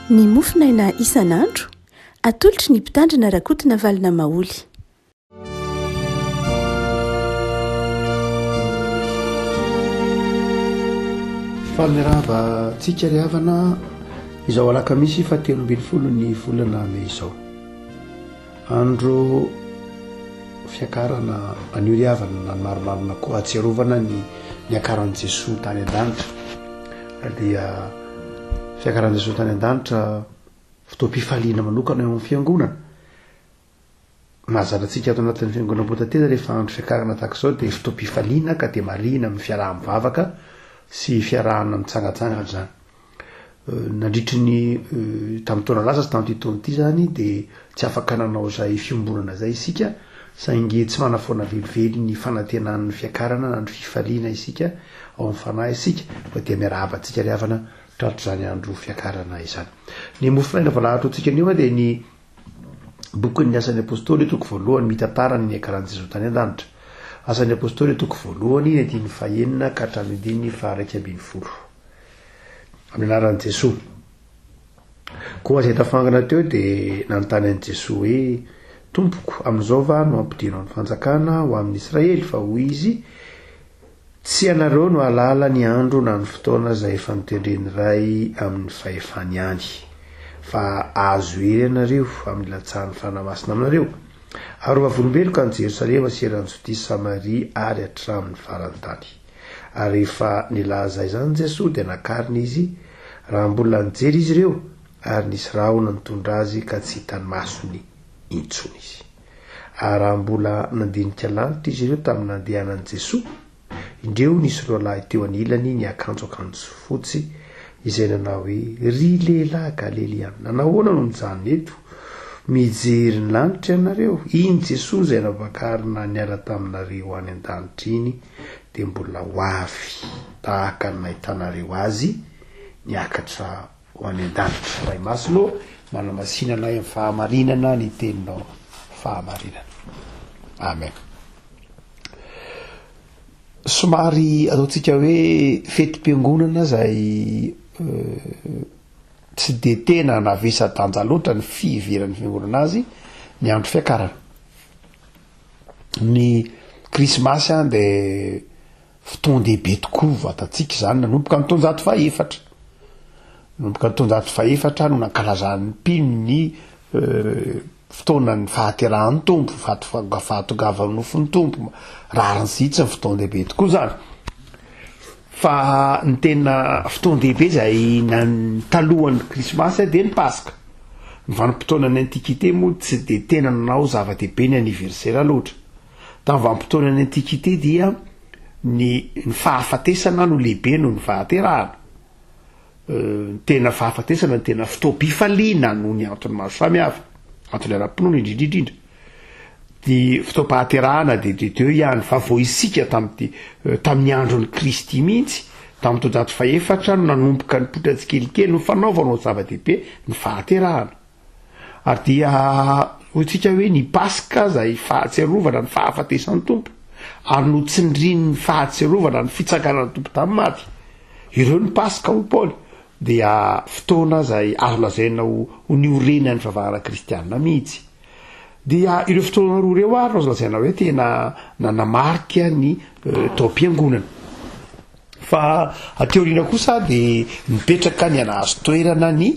ny mofinaina isan'andro atolotry ny mpitandrina rakotina valina maoly. Famirava tsika ry havana izao alakamisy fa 13 ny volana May izao, andro fiakarana anio ry havana na maromarona koa atsiarovana ny akaran'i Jesosy tany an-danitra. Dia fiakaran'i Jesosy tany an-danitra fotoam-pifaliana manokana eo amin'ny fiangonana. Mahazanantsika ato anatin'ny fiangonam-potatena rehefa andro fiakarana tahak'izao dia fotoam-pifaliana ka dia marina amin'ny fiaraha-mivavaka sy fiarahana mitsangatsangana zany. Nandritry ny tamin'ny taona lasa sy tamin'ity taona ity zany dia tsy afaka nanao izay fiombonana izay isika, saingy tsy manafoana velively ny fanantenan'ny fiakarana na ny fifaliana isika ao amin'ny fanahy isika, fa dia miarahabantsika ry havana tratro zany andro fiakarana izany. Ny mofinaina valahatra antsika anio dia ny bokin'ny asan'ny apôstôly toko voalohany mitantarany ny akaran'i Jesosy tany an-danitra. Asan'ny apôstôly toko voalohany 9 ka hatramin'ny 1:20 amin'ny anaran'i Jesosy. Koa zay tafangana teo dia nanontany an'i Jesosy hoe: Tompoko, amin'izao va no ampidino ny fanjakana ho amin'ny Israely, fa hoy izy, tsy anareo no alala ny andro na ny fotoana izay efa notendreny ray amin'ny fahefany any, fa azo hery ianareo amin'ny latsahan'ny fanamasina aminareo. Ary vavolombeloko any Jerosalema sy eran'ny Jodea sy Samaria ary hatramin'ny farany tany. Ary rehefa nilaza izany Jesosy dia nakarina izy, raha mbola nijery izy ireo, ary nisy rahona nitondra azy ka tsy hitany masony intsony izy. Ary raha mbola nandinika lanitra izy ireo tamin'ny nandehanan'i Jesosy, indreo nisy roalahy teo anilany niakanjo fotsy izay nanao hoe: ry lehilahy Galileana, nanahoana no mijanona eto mijery ny lanitra ianareo? Iny Jesosy izay navakarina niara taminareo any an-danitra iny dia mbola ho avy tahaka ny nahitanareo azy niakatra ho any an-danitra. Ray masino manamasinana amin'ny fahamarinana ny teninao fahamarinana. Amen. Somary ataontsika hoe fetim-piangonana izay tsy dia tena navesa-danja loatra ny fiheveran'ny fiangonana azy ny andro fiakarana. Ny krismasy dia fotoan-dehibe tokoa vatantsika izany, nanomboka ny taonjato fahaefatra. Nanomboka ny taonjato fahaefatra no nankalazan'ny mpino ny fotoanan'ny fahaterahan'ny tompo, fahatongavan'ny nofon'ny tompo. Rarin'zitsy ny fotoan-dehibe tokoa zany. Fa ny tena fotoan-dehibe izay talohan'ny krismasy dia ny paska. Ny vanim-potoanan'ny antikité moa tsy dia tena nanao zava-dehibe ny anniversaire loatra. Tamin'ny vanim-potoanan'ny antikité dia ny fahafatesana no lehibe noho ny fahaterahana. Tena fahafatesana, tena fotoam-pifaliana no ny antony maro samihafa, antony ara-pinoana indrindrindrindra. Ny fotoam-pahaterahana dia teo ihany, fa vao isika tamin'ny andron'ny Kristy mihitsy, tamin'ny taonjato fahaefatra no nanomboka ny potra-tsikelikely no fanaovanao zava-dehibe ny fahaterahana. Ary dia hotsika hoe ny paska izay fahatsiarovana ny fahafatesan'ny tompo, ary no tsindrin'ny fahatsiarovana ny fitsakanan'ny tompo tamin'ny maty. Ireo ny paska ho Paoly dia fotoana izay azo lazaina ho niorenan'ny fivavahana kristianina mihitsy. Dia ireo fotoana roa ireo ary no azo lazaina hoe tena nanamarika ny taom-piangonana. Fa ateoriana kosa dia mipetraka ny anazo toerana ny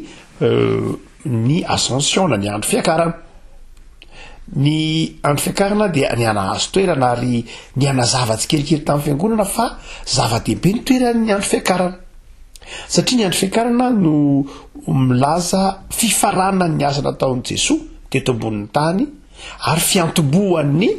ascension, ny andro fiakarana. Ny andro fiakarana dia ny anazo toerana ary ny anazava tsikelikely tamin'ny fiangonana, fa zava-dehibe ny toeran'ny andro fiakarana. Satria ny andro fiakarana no milaza fifarana ny asa nataon'i Jesosy teto ambonin'ny tany, ary fiantombohan'ny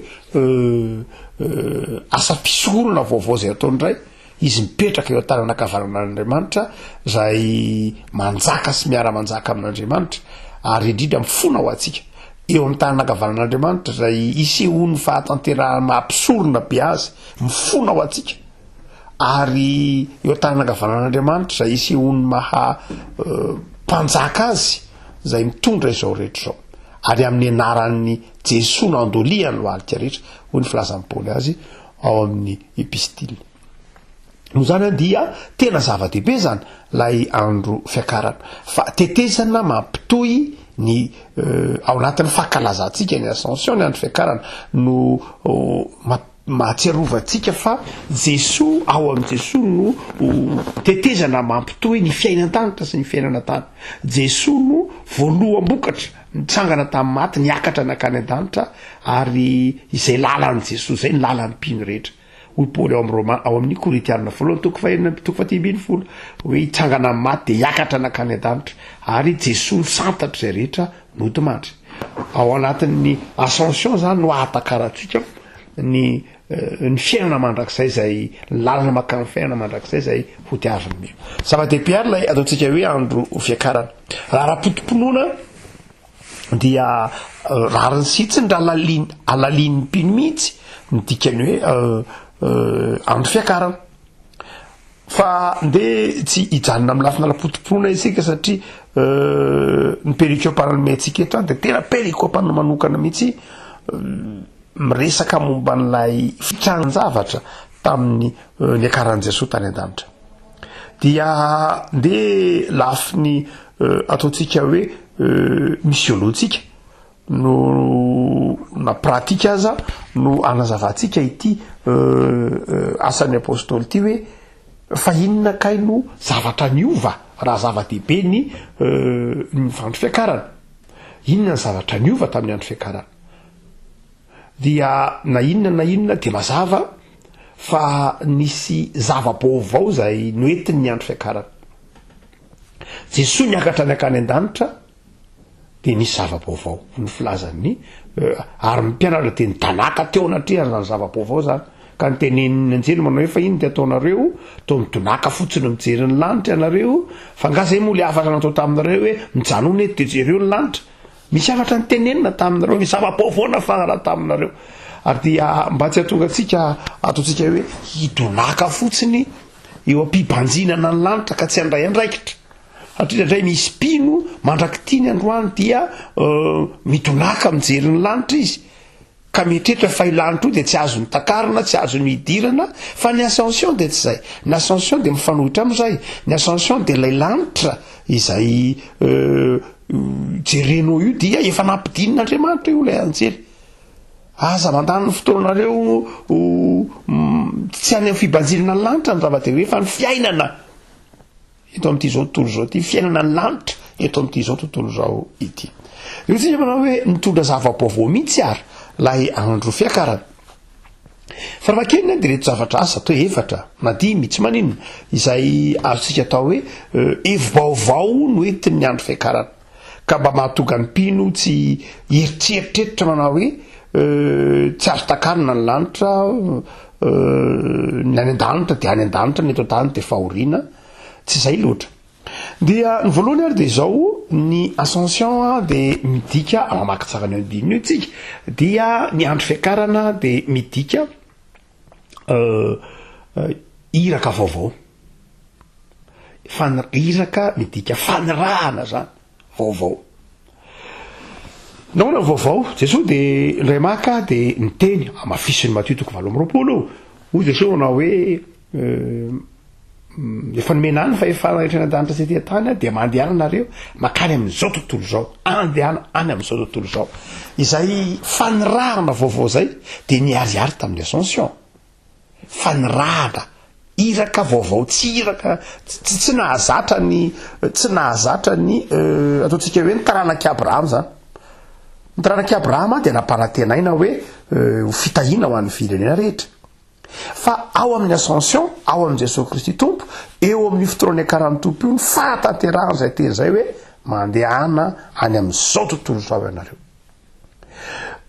asa fisorona vaovao izay ataony indray. Izy mipetraka eo an-tanana ankavanan'Andriamanitra izay manjaka sy miara-manjaka amin'Andriamanitra, ary indrindra mifona ho antsika eo amin'ny tanana ankavanan'Andriamanitra izay isehoan'ny fahatanterahana mampisorona be azy, mifona ho antsika. Ary eo an-tanana ankavanan'Andriamanitra izay isehoan'ny mpanjaka azy izay mitondra izao rehetra izao. Ary amin'ny anaran'ny Jesosy no andoliany ho alika rehetra, hoy ny filazan'ny Paoly azy ao amin'ny epistily. no zany dia tena zava-dehibe zany lay andro fiakarana fa tetezana mampitoy ny ao anatin'ny fahakalazantsika ny ascension ny andro fiakarana no mahatsiarovantsika fa Jesoa ao amin'i Jesoa no tetezana mampitoy ny fiainan-danitra sy ny fiainana tany. Jesoa no voaloham-bokatra nitsangana tamin'ny maty niakatra nakany an-danitra ary izay lalan'i Jesoa zay ny lalan'ny mpino rehetra. Hoy Paoly ao amin'ny Korintianina voalohany toko 20 hoe hitsangana amin'ny maty de hiakatra nakany an-danitra ary Jesoa ny santatra zay rehetra nodimandry. Ao anatin'ny ascension zany no ahatakaratsika ny fiainana mandrakizay zay lalana makany fiainana mandrakizay zay hotiaziny. Zava-dehibe ary lay ataontsika hoe andro fiakarana. Raha raha-potompinoana dia rariny sitsiny raha alalian'ny mpino mihitsy ny dikany hoe andro fiakarana fa nde tsy hijanona amin'ny lafina la-potompinoana isika satria ny pericopana antsika eto any de tena pericopana manokana mihitsy miresaka momba n'lay fitranan-javatra tamin'ny niakaran'i Jesoa tany an-danitra dia nde lafiny ataontsika hoe misioloantsika no na pratika aza no anazavantsika ity asan'ny apôstôly ity hoe fa inona kay no zavatra niova raha zava-dehibe ny andro fiakarana. Inona ny zavatra niova tamin'ny andro fiakarana dia na inona de mazava fa nisy zava-baovao zay noentiny ny andro fiakarana. Jesoa niakatra ny akany an-danitra de nisy zava-baovao ny filazany ary mpianatra de nitanaka teo anatrehany zany zava-baovao zany ka nyteneniny anjely manao hoe fa ino de ataonareo to mitonaka fotsiny mijery ny lanitra ianareo fa nga zay moa le afatra natao taminareo hoe mijanona eto de jereo ny lanitra. Misy afatra nytenenina taminareo misy zava-baovao nafana taminareo ary dia mba tsy hatonga atsika ataontsika hoe hitonaka fotsiny eo ampibanjinana ny lanitra ka tsy andray andraikitra satria indray misy pino mandrakitiny androany dia mitonaka mijery ny lanitra izy ka mietrehitra fa ilanitra io de tsy azo ny takarina tsy azo ny hidirana fa ny ascension de tsy zay. Ny ascension de mifanohitra am'izay. Ny ascension de lay lanitra izay jerenao io dia efa nampidin'Andriamanitra io lay anjely. Aza mandany ny fotoanareo tsy any amin'ny fibanjirana ny lanitra ny zava-dehibe fa ny fiainana eto amin'ity zao tontolo zao ity fiainana ny lanitra eto amin'ity zao tontolo zao ity. Io tsika manao hoe mitondra zava-baovao mihitsy ary lay andro fiakarana. Farafahakeliny de reto zavatra asa atao efatra na dimy tsy maninona izay azontsika atao hoe evi-baovao no entiny ny andro fiakarana ka mba mahatonga ny mpino tsy eritreritreritra manao hoe tsy azo takarina ny lanitra ny any an-danitra de any an-danitra ny eto an-tany de fahoriana tsy zay loatra. Dia ny voalohany ary de zao ny ascension de midika mamaky tsara ny andininy io tsika dia ny andro fiakarana de midika iraka vaovao iraka midika fanirahana zany vaovao. Nahoana ny vaovao Jesoa de ndray maka de niteny amafisiny Matthieu 20:20 hoy Jesoa manao hoe efa nomenany fa efa rehetra an-danitra sy ety tany de mandehana nareo makany amin'izao tontolo zao andehana any amin'izao tontolo zao izay fanirahana vaovao zay de niariary tamin'ny ascension. Fanirahana iraka vaovao tsy iraka tsy nahazatra ny ataontsika hoe ny taranaki Abrahama zany. Ny taranaki Abrahama de nampanantenaina hoe ho fitahiana ho an'ny firenena rehetra fa ao amin'ny ascension ao amin'ny Jesosy Kristy tompo eo amin'ny fotoana akaran'ny tompo io ny fahatanterahana zay teny zay hoe mandehana any amin'izao tontolo zao ianareo.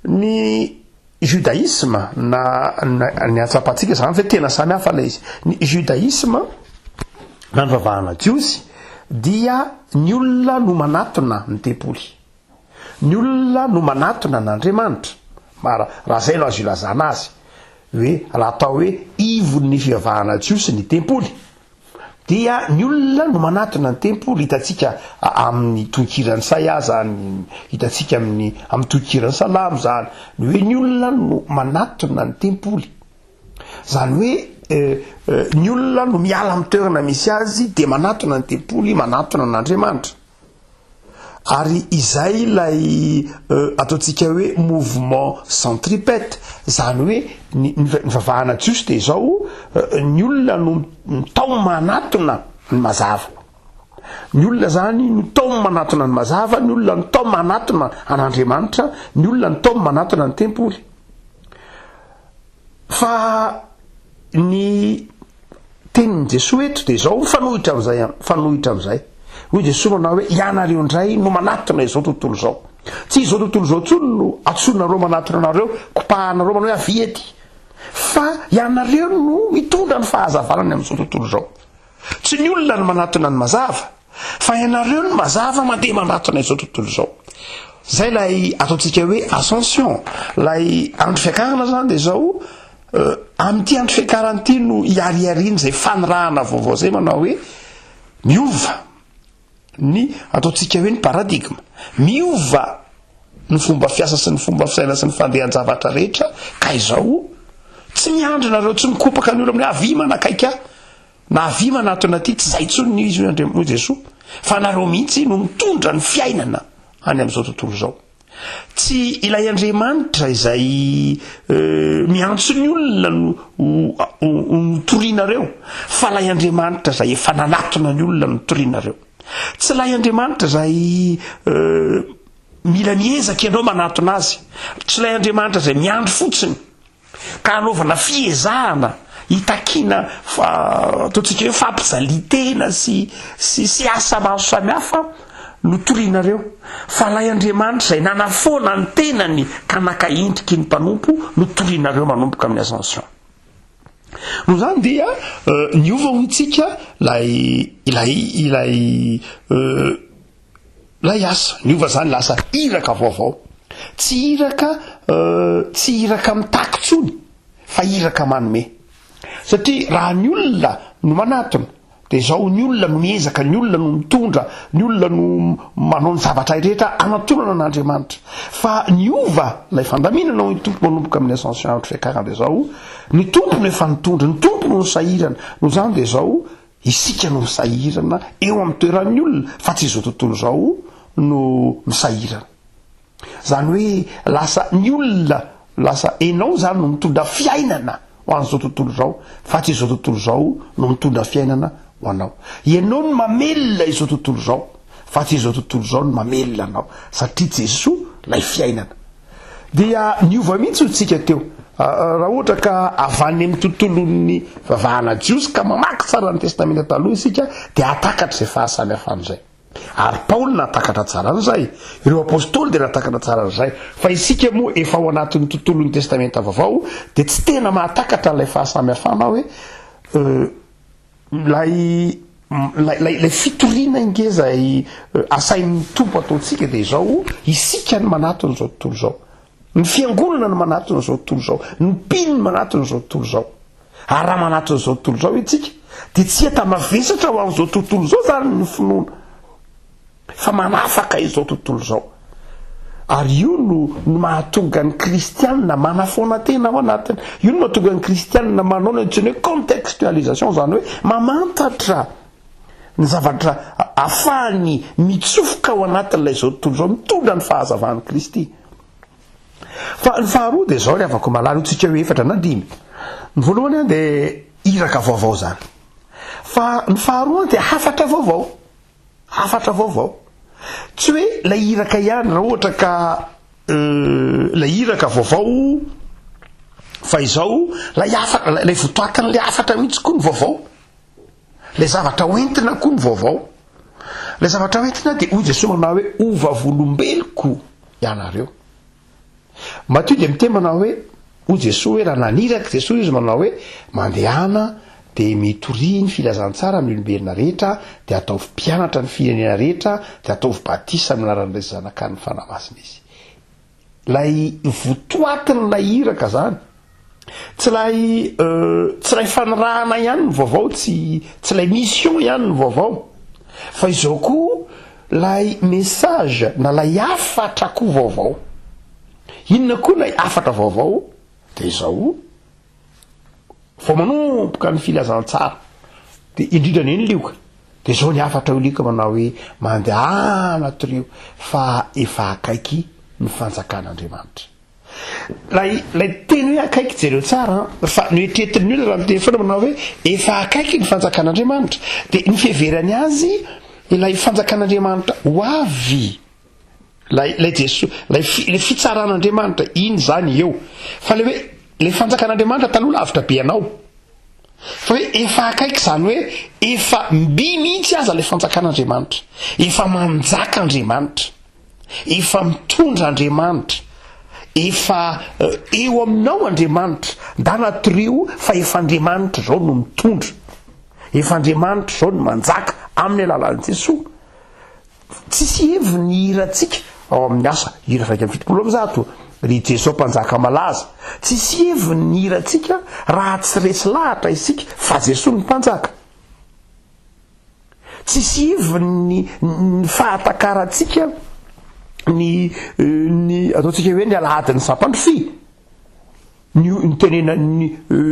Ny judaïsme ny atsapatsika zany fa tena samy hafa lay izy. Ny judaïsme na ny vavahana jiosy dia ny olona no manatona ny tempoly, ny olona no manatona n'Andriamanitra. Raha zay no azo ilazana azy hoe raha atao hoe ivon'ny fivavahana jiosy ny tempoly dia ny olona no manatona ny tempoly. Hitatsika amin'ny tonkirany Isaia zany, hitatsika amin'ny tonkirany Salamo zany ny hoe ny olona no manatona ny tempoly. Zany hoe ny olona no miala amin'ny toerana misy azy de manatona ny tempoly manatona n'Andriamanitra ary izay ilay ataontsika hoe mouvement centripète zany hoe ny vavahana jiosy de zao ny olona no tao manatona ny mazava ny olona zany no tao manatona ny mazava ny olona no tao manatona an'Andriamanitra ny olona no tao manatona ny tempoly fa ny tenin' Jesosy eto de zao fanohitra am'izay hoy Jesosy manao hoe ianareo indray no manatona izao tontolo zao tsy izao tontolo zao tsony no atsonareo manatona anareo kopahanareo manao hoe aviety fa ianareo no mitondra ny fahazavanany amin'izao tontolo zao tsy ny olona no manatona ny mazava fa ianareo no mazava mandeha manatona izao tontolo zao zay lay ataontsika hoe ascension lay andro fiakarana zany de zao amin'ity andro fiakarana ity no iariariny zay fanirahana vaovao zay manao hoe miova ny ataontsika hoe ny paradigme miova ny fomba fiasa sy ny fomba fisaina sy ny fandehan-javatra rehetra ka izao tsy miandrinareo tsy mikopaka ny olo amin'ny avima nakaika na avima natona aty tsy zay tsony ny izy hoy Jesosy fa nareo mihitsy no mitondra ny fiainana any amin'izao tontolo zao tsy ilay Andriamanitra izay miantso ny olona no torianareo fa lay Andriamanitra zay efa nanatona ny olona no torianareo tsy lay Andriamanitra zay mila miezaka ianao manatona azy tsy lay Andriamanitra zay miandro fotsiny ka anaovana fiezahana hitakina ataontsika hoe fampizalitena sy asa maro samihafa no torianareo fa lay Andriamanitra zay nanafoana ny tenany ka nakaindriky ny mpanompo no torianareo manompoka amin'ny ascension no zany dia niova hoitsika lay asa niova zany lasa iraka vaovao tsy iraka mitaky tsony fa iraka manome satria raha ny olona no manatona de zao ny olona no miezaka ny olona no mitondra ny olona no manao ny zavatra rehetra anatonana an'Andriamanitra fa niova lay fandaminana ny tompo manompoka amin'ny ascension andro fiakarana de zao ny tompo no efa nitondra ny tompo no misahirana no zany de zao isika no misahirana eo amin'ny toeran'ny olona fa tsy izao tontolo zao no misahirana zany hoe lasa ny olona lasa enao zany no mitondra fiainana ho an'izao tontolo zao fa tsy izao tontolo zao no mitondra fiainana ho anao ianao no mamelona izao tontolo zao fa tsy izao tontolo zao no mamelona anao satria Jesosy lay fiainana dia niova mihitsy hotsika teo raha ohatra ka avany amin'ny tontolon'ny vavahana jiosy ka mamaky tsara ny testamenta taloha isika de atakatra zay fahasamihafan'izay ary Paoly natakatra tsara an'izay ireo apôstôly de natakatra tsara an'izay fa isika moa efa ao anatin'ny tontolon'ny testamenta vaovao de tsy tena mahatakatra lay fahasamihafana hoe lay fitoriana ingezay asain'ny tompo ataontsika de zao isika ny manatona zao tontolo zao ny fiangonana no manatona zao tontolo zao ny mpino no manatona zao tontolo zao ary raha manatona zao tontolo zao itsika de tsy eta mavesatra ho an'izao tontolo zao zany ny finoana fa manafaka izao tontolo zao ary io no mahatonga ny kristianina manafoana tena ao anatiny io no mahatonga ny kristianina manao ny antsoina hoe contextualisation zany hoe mamantatra ny zavatra afahany mitsofoka ao anatin'ilay zao tontolo zao mitondra ny fahazavany Kristy fa ny faharoa de zao le avako malala hotsika hoe efatra na dimy ny voalohany de iraka vaovao zany fa ny faharoa de hafatra vaovao tsy hoe lay iraka ihany raha ohatra ka lay iraka vaovao fa izao lay votoakana le afatra mihitsy koa ny vaovao le zavatra hoentina koa ny vaovao le zavatra hoentina de hoy Jesosy manao hoe ova volombeloko ianareo Matthieu de miteny manao hoe hoy Jesosy hoe raha naniraka Jesosy izy manao hoe mandehana de mitory ny filazantsara amin'ny olombelona rehetra de ataovy mpianatra ny firenena rehetra de ataovy batisa amin'ny anaran'ilay zanakany fanamasina izy lay votoatiny lay iraka zany tsy lay fanirahana ihany ny vaovao tsy lay mission ihany ny vaovao fa izao koa lay message na lay afatra koa vaovao inona koa lay afatra vaovao de izao vao manomboka ny filazantsara de indrindra ny eny lioka de zao ny afatra olika manao hoe mandeha anatreo fa efa akaiky ny fanjakan'Andriamanitra. Lay teny hoe akaiky jereo tsara fa noetretin'ny olona raha miteny foana manao hoe efa akaiky ny fanjakan'Andriamanitra de ny fiheverany azy ilay fanjakan'Andriamanitra ho avy lay Jesosy le fitsaran'Andriamanitra iny zany eo fa le hoe le fanjakan'Andriamanitra taloha lavitra be anao fa hoe efa akaiky zany hoe efa mby mihitsy aza le fanjakan'Andriamanitra efa manjaka Andriamanitra efa mitondra Andriamanitra efa eo aminao Andriamanitra da natrio fa efa Andriamanitra zao no mitondra efa Andriamanitra zao no manjaka amin'ny alalan'i Jesosy. Tsisy evy ny hiratsika ao amin'ny asa hira 7:70 ry Jesosy mpanjaka malaza tsisy evy ny hiratsika raha tsy resy lahatra isika fa Jesosy ny mpanjaka. Tsisy evy ny fahatakaratsika ny ataontsika hoe ny alahadin'ny sampandrofy ny tenena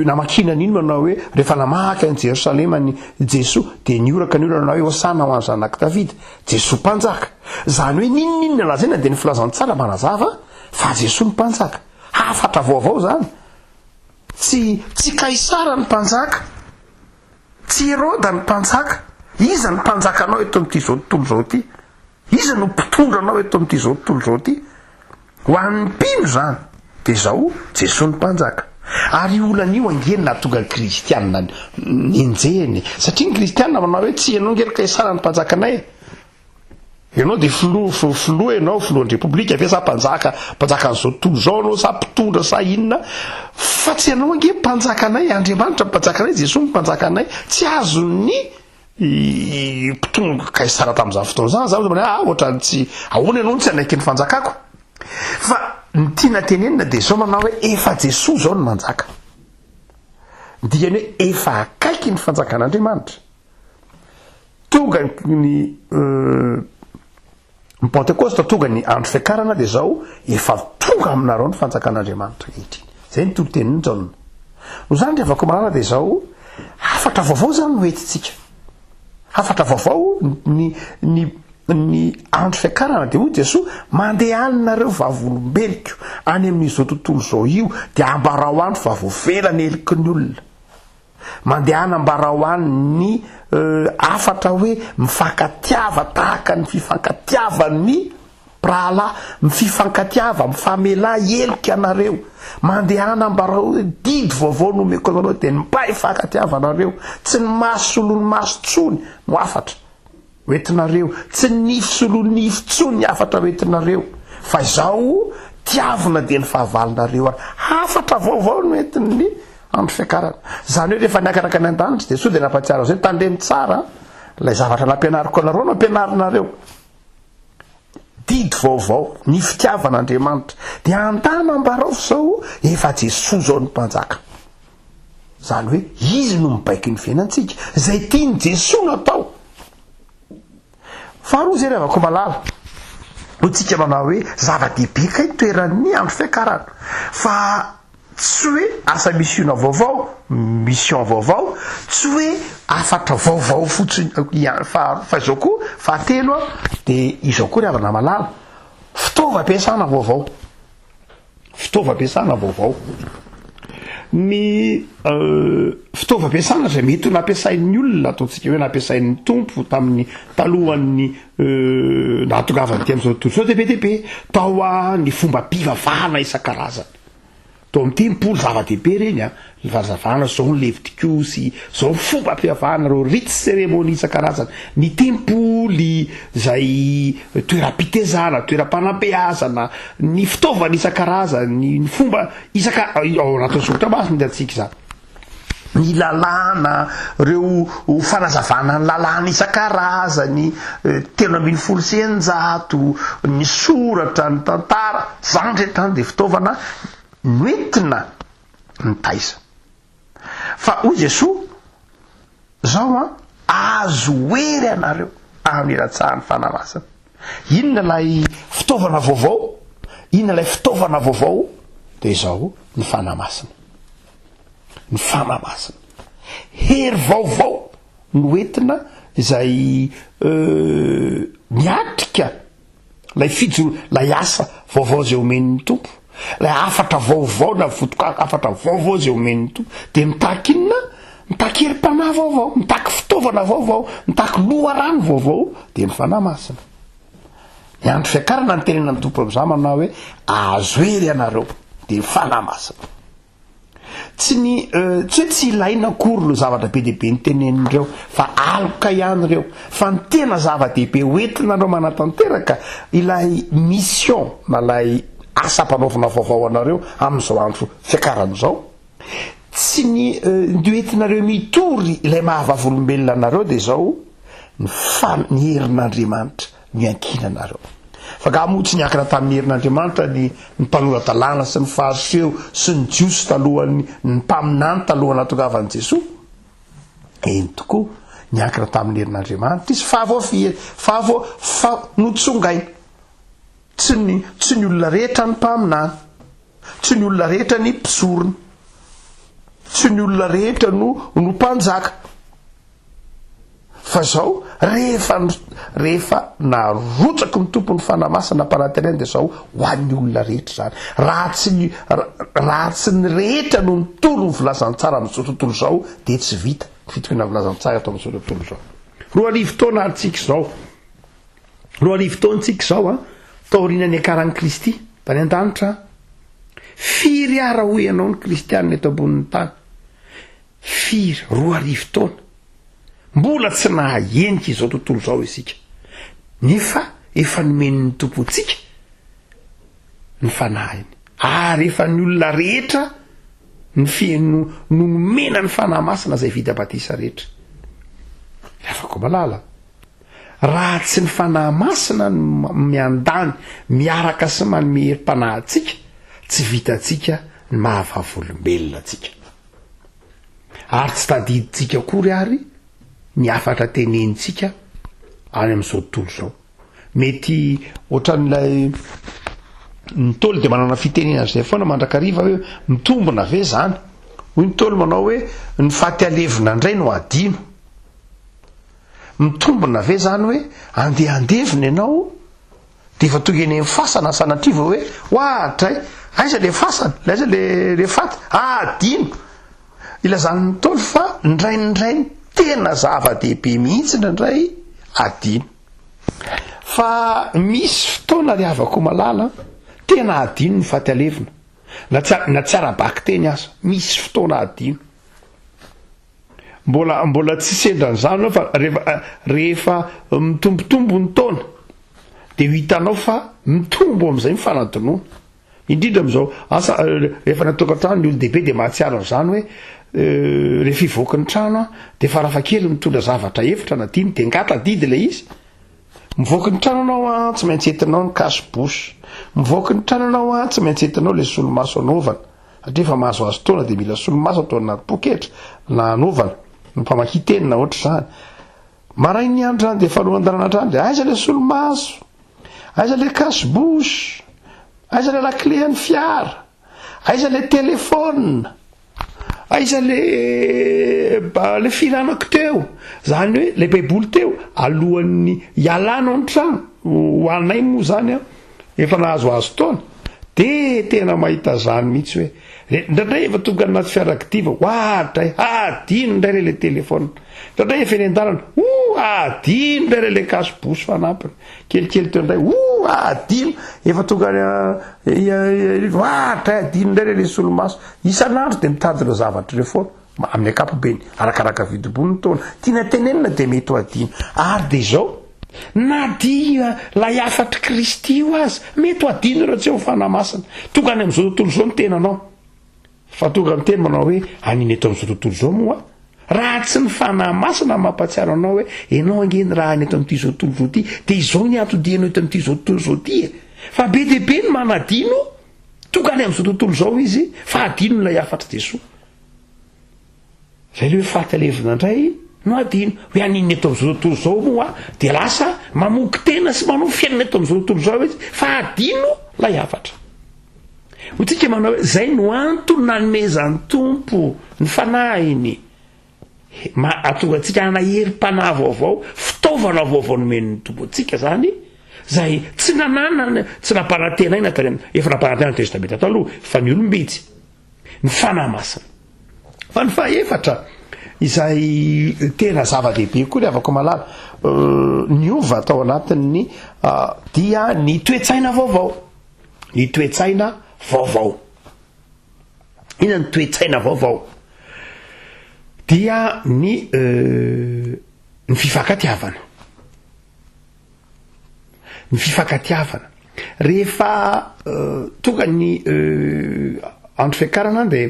namakina n'iny manao hoe rehefa namaka ny Jerosalema ny Jesosy de nioraka ny olona hoe hosana ho any zanaky Davida Jesosy mpanjaka zany hoe ninninona lazaina de ny filazantsara manazava fa Jesosy ny mpanjaka hafatra vaovao zany tsy Kaisara ny mpanjaka tsy Heroda ny mpanjaka iza ny mpanjaka anao eto amin'ity zao tontolo zao ty iza no mpitondra anao eto amin'ity zao tontolo zao ty ho an'ny mpino zany de zao Jesosy ny mpanjaka ary olana io angeny na tonga kristianina ninjeny satria ny kristianina manao hoe tsy ianao ngery Kaisara ny mpanjaka anay ianao de filoha ianao filohan'ny repoblika ve sa mpanjakan'izao tontolo zao anao sa mpitondra sa inona fa tsy ianao ange mpanjaka anay Andriamanitra mpanjaka anay Jesosy mpanjaka anay tsy azony mpitonga Kaisara tamin'izany fotoana zany ohatra tsy ahoana ianao tsy anaiky ny fanjakako fa ny tiana tenenina de zao manao hoe efa Jesosy zao ny manjaka diany hoe efa akaiky ny fanjakan'Andriamanitra tonga ny Pentecoste tonga ny andro fiakarana de zao efa tonga aminareo ny fanjakan'Andriamanitra etriny zay ny toloteniny Jaona no zany de avako malala de zao hafatra vaovao zany no etitsika hafatra vaovao ny andro fiakarana de hoy Jesosy mandeha aninareo vavolombeloko any amin'izao tontolo zao io de ambarao andro fa voavelany eliky ny olona mandeha anambarao any afatra hoe mifankatiava tahaka ny fifankatiavany prala mififankatiava mifamela eliky anareo mandeha anambarao didy vaovao no meko anareo de mba ifankatiava anareo tsy ny maso solony maso tsony no afatra oetinareo tsy nify solony nify tsony ny afatra oetinareo fa zao tiavina de ny fahavalonareo ary hafatra vaovao no entin'ny andro fiakarana zany hoe rehefa niakaraka ny an-danitra de so de nampatsiaro zay tandremy tsara lay zavatra nampianariko anareo no ampianarinareo didy vaovao ny fitiavan'Andriamanitra de antana ambarao zao efa Jesosy zao ny mpanjaka zany hoe izy no mibaiky ny fiainantsika zay tiany Jesosy natao faharoa zay rehavako malala hotsika manao hoe zava-dehibe kay toeran'ny andro fiakarana fa tsy hoe asa missiona vaovao mission vaovao tsy hoe afatra vaovao fotsiny fa izao koa fahatelo de izao koa rehavana malala fitaovam-piasana vaovao fitaovam-piasana vaovao ny fitaovam-piasana zay mety ho nampiasain'ny olona ataontsika hoe nampiasain'ny tompo tamin'ny talohan'ny nahatongavany ty am'izao tontolo zao dehibe tao ny fomba mpivavahana isan-karazany to amin'ny tempolo zava-dehibe reny ny fazavana zao ny levitikosy zao ny fomba mpivavahana reo rite cérémonie isan-karazany ny tempoly zay toeram-pitezana toeram-panambeazana ny fitaovana isan-karazany ny fomba ao anatin'ny sokotramasiny de atsika zany ny lalàna reo fanazavana ny lalàna isan-karazany telo ambin'ny folo sy eninjato ny soratra ny tantara zany rehetrany de fitaovana noentina ny taiza fa hoy Jesosy zao azo hery anareo amin'ny ratsahan'ny fanamasana inona lay fitaovana vaovao inona lay fitaovana vaovao de zao ny fanamasina ny fanamasina. Hery vaovao no entina izay miatrika lay asa vaovao zay omen'ny tompo, lay afatra vaovao na votoka afatra vaovao zay omen'ny tompo, de mitaky inona, mitaky herim-panahy vaovao, mitaky fitaovana vaovao, mitaky loharano vaovao, de ny fanamasina. Ny andro fiakarana ny tenenan'ny tompo am'izay manao hoe azo hery ianareo, de ny fanamasina. Tsy ilaina akory lo zavatra be dehibe ny tenenindreo, fa aloka ihany reo, fa ny tena zava-dehibe hoentina reo manatanteraka ilay mission na lay asa mpanaovana vaovao anareo am'izao andro fiakaran'izao. Tsy ny hoentinareo mitory ilay mahavavolombelona anareo de zao ny herin'Andriamanitra miankina-nareo. Fa ga moa tsy niakina tamin'ny herin'Andriamanitra ny mpanora-dalàna sy ny fariseo sy ny jiosy talohany ny mpaminany talohana tongavan'i Jesosy. Eny tokoa niakina tamin'ny herin'Andriamanitra izy fa notsongaina. Tsy ny olona rehetra ny mpaminany, tsy ny olona rehetra ny mpisorona, tsy ny olona rehetra no mpanjaka. Fa zao rehefa narotsaka ny tompo ny fanamasina mpanantenany de zao ho an'ny olona rehetra zany. Raha tsy ny rehetra no nitoro ny volazany tsara amin'izao tontolo zao de tsy vita fitohina volazany tsara atao amin'izao tontolo zao. 4 arivo taona aritsika zao, 4 arivo taontsika zao taorian'ny akaran'ny Kristy tany an-danitra. Firy ara ho ianao ny kristianina eto ambonin'ny tany, firy 4 arivo taona. Mbola tsy nahahenika izao tontolo zao isika, nefa efa nomen'ny tompontsika ny fanahiny, ary efa ny olona rehetra no nomena ny fanahy masina zay vita batisa rehetra. Afaka malala, raha tsy ny fanahy masina miandany miaraka sy manome herim-panahintsika, tsy vitatsika ny mahavavolombelona atsika, ary tsy tadiditsika akory ary ny afatra tenenitsika any am'izao tontolo zao. Mety ohatran'ilay nitolo de manana fitenena zay foana mandrakariva hoe mitombona ve zany. Hoy nitolo manao hoe ny fatyalevina indray no adino. Mitombona ve zany hoe andevina ianao de efa tonga eny fasana sanatriva hoe ohatray aiza le fasana, aiza le faty adino. Ilazany nitolo fa ndraindray tena zava-dehibe mihitsy ndray adino. Fa misy fotoana ry havako malala tena adino ny fatyalevina, na tsy ara-baky teny aza, misy fotoana adino. Mbola tsy sendran'izany fa rehefa mitombotombo ny taona de ho hitanao fa mitombo am'izay mifanadinoana, indrindra am'izao asa rehefa natokantrano ny olo-dehibe de mahatsiaro an'izany hoe rehefa ivoaka ny trano de farafakely mitondra zavatra efitra na dimy de ngata didy le izy. Mivoaka ny trano anao tsy maintsy entinao ny kasy-bosy, mivoaka ny trano anao tsy maintsy entinao le solomaso anaovana, satria fa mahazo azo taona de mila solomaso ataona poketra na anaovana ny mpamakiteny na ohatra zany. Marainy andro zany de falohan-dalana trano de aiza le solomaso, aiza le kasy-bosy, aiza le laklean'ny fiara, aiza le telefona, aiza le firanako teo, zany hoe le baiboly teo alohan'ny ialana ny trano. Ho anay moa zany efa nahazo azo taona de tena mahita zany mihitsy hoe ndraindray efa tonga anaty fiarakidiva ohatray adino ndray le telefona, ndraindray efa eny an-dalana adino ndray le kasy-bosy fanampiny, kelikely teo ndray adino efa tonga ohatray adino ndray le solomaso. Isan'andro de mitady reo zavatra reo foana amin'ny akapobeny arakaraka vidibony ny taona tiana tenenina de mety ho adino. Ary de zao na dia lay afatra Kristy io azy mety ho adino reo tsy ho fanamasina. Tonga any am'izao tontolo zao ny tenanao, fa tonga ny teny manao hoe aniny eto am'izao tontolo zao moa raha tsy ny fanahy masina mampatsiaro anao hoe enao angeny raha any eto am'ty zao tontolo zao ty de izao ny antodianao eto am'ty zao tontolo zao ty fa be dehibe ny manadino. Tonga any am'izao tontolo zao izy fa adino ny lay afatra Jesosy. Zay le hoe fatyalevina indray no adino hoe aniny eto am'izao tontolo zao moa de lasa mamoky tena sy manao fiainana eto am'izao tontolo zao izy fa adino lay afatra. hotsika manao hoe zay no antony nanomezany tompo ny fanahiny atonga atsika anaherim-panahy vaovao fitaovana vaovao nomen'ny tompo atsika zany zay tsy nanana tsy nampanatenaina efa nampanantena testamenta taloha fa ny olombitsy ny fanahy masina fa ny faefatra izay tena zava-dehibe koa le avako malala ny ova tao anatiny dia ny toetsaina vaovao ny toetsaina vaovao ina ny toetsaina vaovao dia ny fifankatiavana ny fifankatiavana rehefa tonga ny andro fiakarana de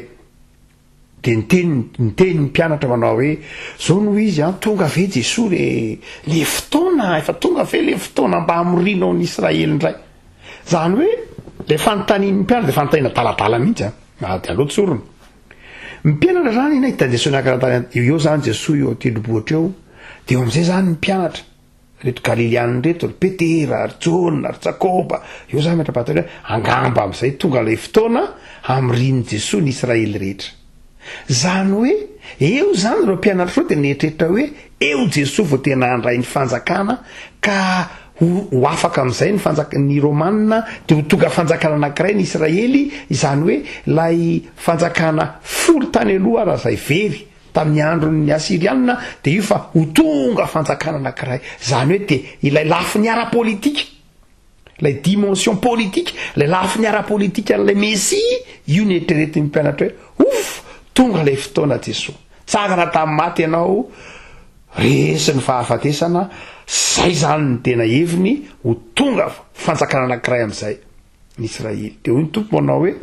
nyteny ny mpianatra manao hoe zao no izy tonga ve Jesosy le fotoana efa tonga ve le fotoana mba hamorinao ny Israely ndray zany hoe le fanontanian'ny mpianatra de fanontaniana talatala mihitsy de aloha tsorona mpianatra zany ina hita Jesosy niakarantany eo zany Jesosy eo tendrombohitra eo de eo am'izay zany mpianatra reto Galileany reto ry Petera ry Jona ry Jakoba eo zany metrapahatelo angamba am'izay tonga le fotoana amoriny Jesosy ny Israely rehetra zany hoe eo zany reo mpianatra reo de nietrehitra hoe eo Jesosy vao tena handray ny fanjakana ka ho afaka am'izay ny Romanina de ho tonga fanjakana anankiray ny Israely izany hoe lay fanjakana folo tany aloha raha zay very tamin'ny andron'ny Asirianina de io fa ho tonga fanjakana anankiray zany hoe de ilay lafiny ara-politika lay dimension politique lay lafiny ara-politika lay Messie io nieritreretin'ny mpianatra hoe ouf tonga lay fotoana Jesosy tsara tamin'ny maty ianao resy ny fahafatesana zay zany ny tena heviny ho tonga fanjakana anankiray am'izay ny Israely de hoy ny tompo manao hoe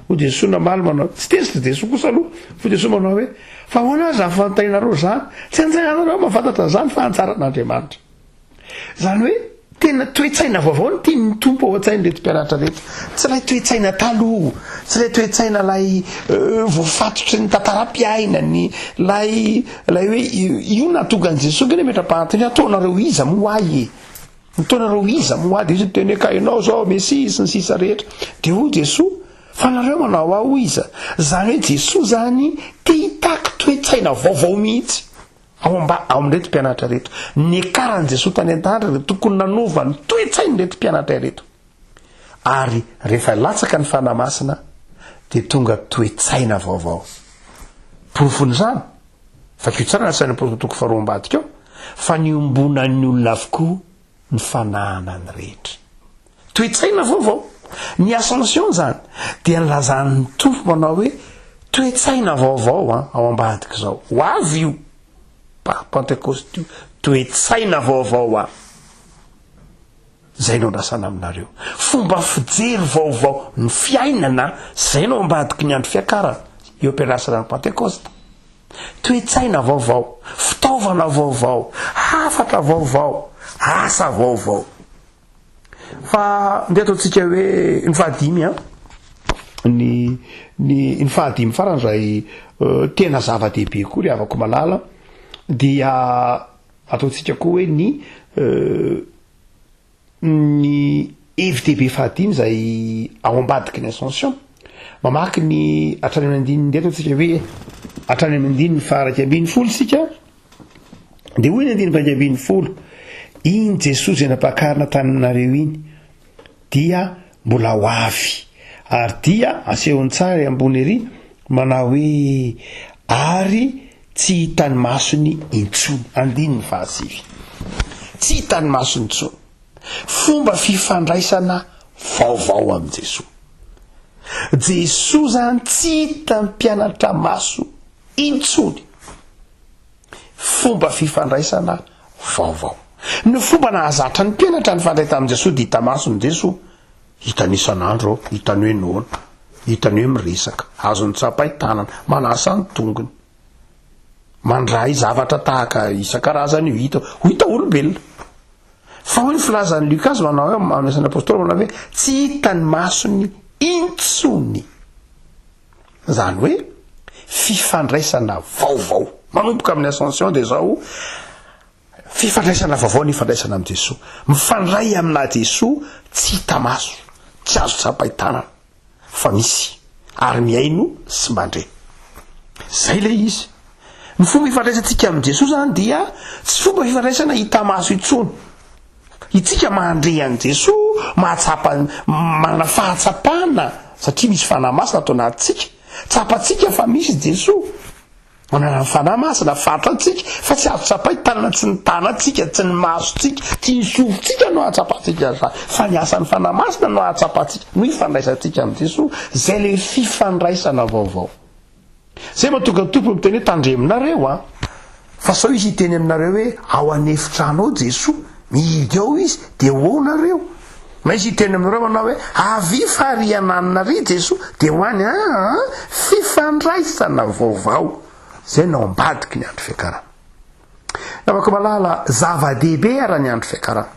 ho Jesosy namaly manao tsy tezitra Jesosy kosa aloha fa Jesosy manao hoe fa hoana azy fantainareo zany tsy anjaranareo mahafantatra zany fa antsaran'Andriamanitra zany hoe tena toetsaina vaovao ny tiany ny tompo ao an-tsainy reto mpianatra reto tsy lay toetsaina taloha tsy lay toetsaina lay voafatotry ny tantara-piainany lay hoe io natonga ny Jesosy gny metra-pahatiny ataonareo iza moay ataonareo iza moay de izy teny ka ianao zao Messia sy ny sisa rehetra de ho Jesosy fa nareo manao ao iza zany hoe Jesosy zany te hitako toetsaina vaovao mihitsy ao am'reto mpianatra reto ny karan' Jesosy tany an-tany de tokony nanova ny toetsainy reto mpianatra reto ary rehefa latsaka ny fanahy masina de tonga toetsaina vaovao porofony zany fa kio tsara nasaina toko faharoa-ambadika ao fa niombona ny olona avokoa ny fanahana ny rehetra toetsaina vaovao ny ascension zany dia nylazan'ny tompo manao hoe toetsaina vaovao ao ambadika zao ho avy io Pentecoste toetsaina vaovao zay no andrasana aminareo fomba fijery vaovao ny fiainana zay no ambadiky ny andro fiakarana eo ampianarana ny Pentecoste toetsaina vaovao fitaovana vaovao hafatra vaovao asa vaovao fa nde ataotsika hoe ny fahadimy ny fahadimy farany zay tena zava-dehibe koa le avako malala dia ataotsika koa hoe ny evy-dehibe fahadimy zay ao ambadiky ny ascension mamaky ny hatrany amin'ny andiny nde ataotsika hoe hatrany amin'ny andiny ny faharaiky ambin'ny folo sika de hoy ny andiny faharaiky ambin'ny folo iny Jesosy zay nampakarina taninareo iny dia mbola ho avy ary dia asehony tsara ambony ery manao hoe ary tsy hitany masony intsony andiny ny fahasivy tsy hitany masony intsony fomba fifandraisana vaovao am' Jesosy zany tsy hita mpianatra maso intsony fomba fifandraisana vaovao ny fomba nahazatra ny mpianatra ny fandray tamin' Jesosy de hita masony Jesosy hitany isan'andro hitany hoe noana hitany hoe miresaka azony tsapay tanana manasa ny tongony mandray zavatra tahaka isan-karazany io hita olombelona fa hoe ny filazan'ny Lukas manao hoe amin'isany apôstôly manao hoe tsy hitany masony intsony zany hoe fifandraisana vaovao manomboka amin'ny ascension de zao fifandraisana vaovao ny fifandraisana am' Jesosy mifandray amina Jesosy tsy hita maso tsy azo tsapay tanana fa misy ary miaino sy mandre zay le izy ny fomba ifandraisantsika amin'i Jesosy zany dia tsy fomba fifandraisana hita maso itsony itsika mandre an' Jesosy mahatsapa manana fahatsapana satria misy fanahy masina atao anatintsika tsapatsika fa misy Jesosy manana ny fanahy masina fantatsika fa tsy azo tsapay tanana tsy ny tanatsika tsy ny masotsika tsy ny sofotsika no ahatsapatsika fa ny asan'ny fanahy masina no ahatsapatsika no ifandraisantsika amin'i Jesosy zay le fifandraisana vaovao zay mahatonga tompo miteny hoe tandreminareo a fa sao izy hiteny aminareo hoe ao anefitranao Jesosy mihidy ao izy de hoanareo ma izy hiteny aminareo manao hoe avy fariananare Jesosy de hoany fifandraisana vaovao zay no ambadiky ny andro fiakarana afaka malala zava-dehibe ara ny andro fiakarana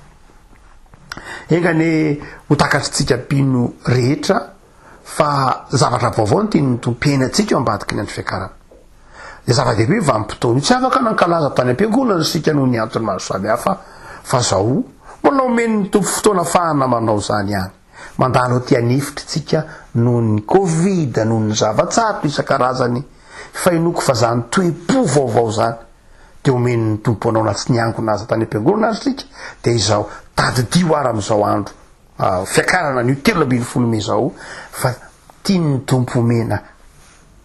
engany ho takatritsika pino rehetra fa zavatra vaovao ny tiany tompenantsika eo ambadiky ny andro fiakarana de zava-dehibe vanim-potoana tsy afaka nankalaza tany am-piangonana sika noho ny antony maro samihafa fa zao manao meny ny tompo fotoana fahana manao zany ihany mandalo ho tia nefitrytsika noho ny Covid noho ny zavatsato isan-karazany fainoko fa zany toe-po vaovao zany de omeny ny tompo anao na tsy niangona aza tany am-piangonana azy sika de izao tadidio ara am'izao andro fiakarana ny 3 me zao fa tiany tompo mena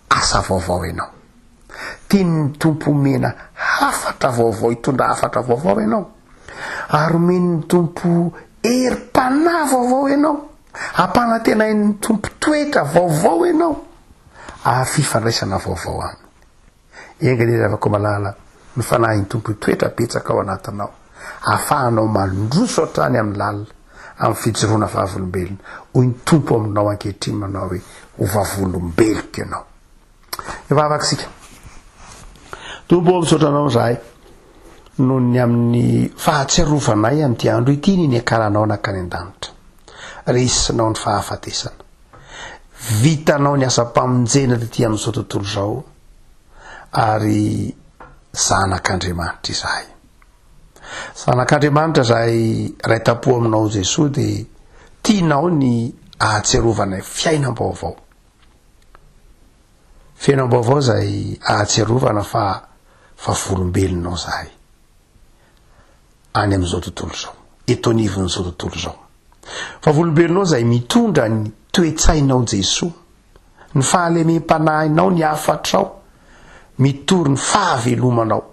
asa vaovao ianao tiany tompo mena hafatra vaovao hitondra hafatra vaovao ianao ary omeny ny tompo erim-panahy vaovao ianao ampanantenain'ny tompo toetra vaovao ianao fifandraisana vaovao any engany izy afaka malala ny fanahin'ny tompo toetra betsaka ao anatinao ahafahanao mandroso hatrany amin'ny lalina amin'ny fijoroana vavolombelona hoy ny tompo aminao ankehitriny manao hoe ho vavolombeloko ianao vavakasika tompo misaotranao zahay noho ny amin'ny fahatsiarovanay amin'ity andro ity ny akaranao nakany an-danitra resinao ny fahafatesana vitanao ny asa-pamonjena ty amin'izao tontolo zao ary zanak'Andriamanitra izahay zanak'Andriamanitra zahay raitapo aminao Jesosy de tianao ny ahatsiarovanay fiainam-baovao fiainam-baovao zay ahatsiarovana fa volombelonao zahay any amin'izao tontolo zao eto anivon'izao tontolo zao fa volombelonao zay mitondra ny toetsainao Jesosy ny fahalemem-panahinao ny afatrao mitory ny fahavelomanao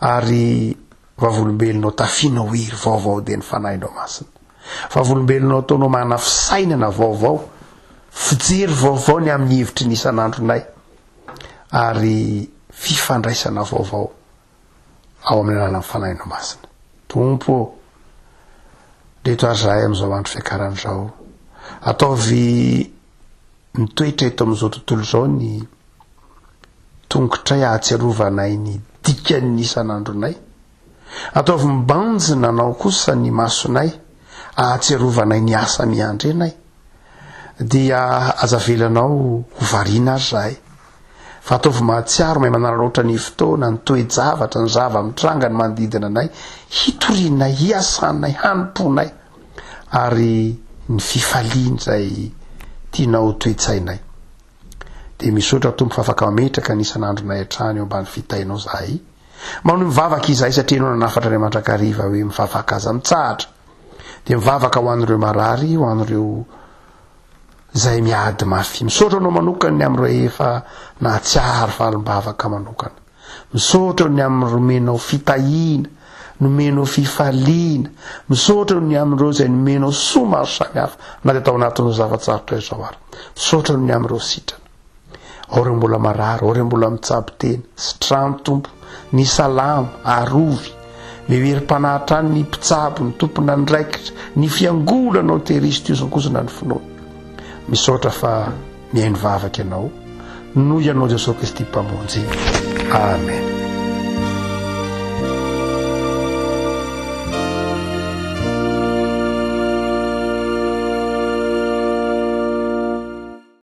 ary vavolombelonao tafianao hery vaovao de ny fanahinao masina vavolombelonao ataonao manana fisainana vaovao fijery vaovao ny amin'ny hevitry ny isan'andronay ary fifandraisana vaovao ao amin'ny alalan'ny fanahinao masina tompo reto ary zahay amin'izao andro fiakarana zao ataovy nitoetra eto amin'izao tontolo zao ny tongotray ahatsiarovanay ny dikan'ny isan'andronay ataovy mibanjina anao kosa ny masonay ahatsiarovanay ny asa miandrenay dia azavelanao hovariana azy zahay fa ataovy mahatsiaro may manararaotra ny fotoana ny toe-javatra ny zava-mitranga ny manodidina anay hitorinay hiasanay hanomponay ary ny fifaliany zay tianao toe-tsainay de misotra tompo fa afaka mametraka ny isan'andronay hatrany eo ambany fitainao zahay manao mivavaka izahay satria anao nanafatra ray mandrakariva hoe mivavaka aza mitsahatra de mivavaka ho an'ireo marary ho an'ireo zay miady mafy misotra anao manokany ny am'ireo efa nahatsiaro valim-bavaka manokana misotra ny am'romenao fitahina nomenao fifaliana misotra ny am'ireo zay nomenao soa maro samihafa na de atao anatin'ireo zavatsarotra izao ary misotra ny am'ireo sitrana ao reo mbola marary ao reo mbola mitsabo tena sitrano tompo ny salamo arovy miherim-panahitra any ny mpitsabo ny tompona ndraikitra ny fiangolanao teristy iozon-kozona ny finoana misaotra fa mihaino vavaka ianao noho ianao Jesosy Kristy mpamonjy amen